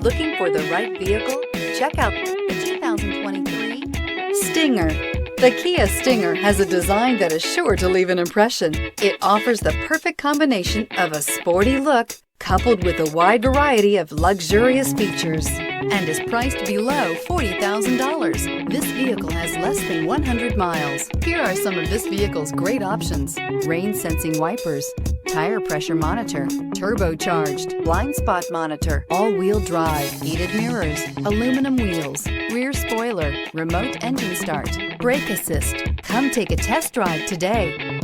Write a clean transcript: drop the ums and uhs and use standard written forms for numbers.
Looking for the right vehicle? Check out the 2023 Stinger. The Kia Stinger has a design that is sure to leave an impression. It offers the perfect combination of a sporty look coupled with a wide variety of luxurious features and is priced below $40,000. This vehicle has less than 100 miles. Here are some of this vehicle's great options: rain sensing wipers, tire pressure monitor, turbocharged, blind spot monitor, all-wheel drive, heated mirrors, aluminum wheels, rear spoiler, remote engine start, brake assist. Come take a test drive today.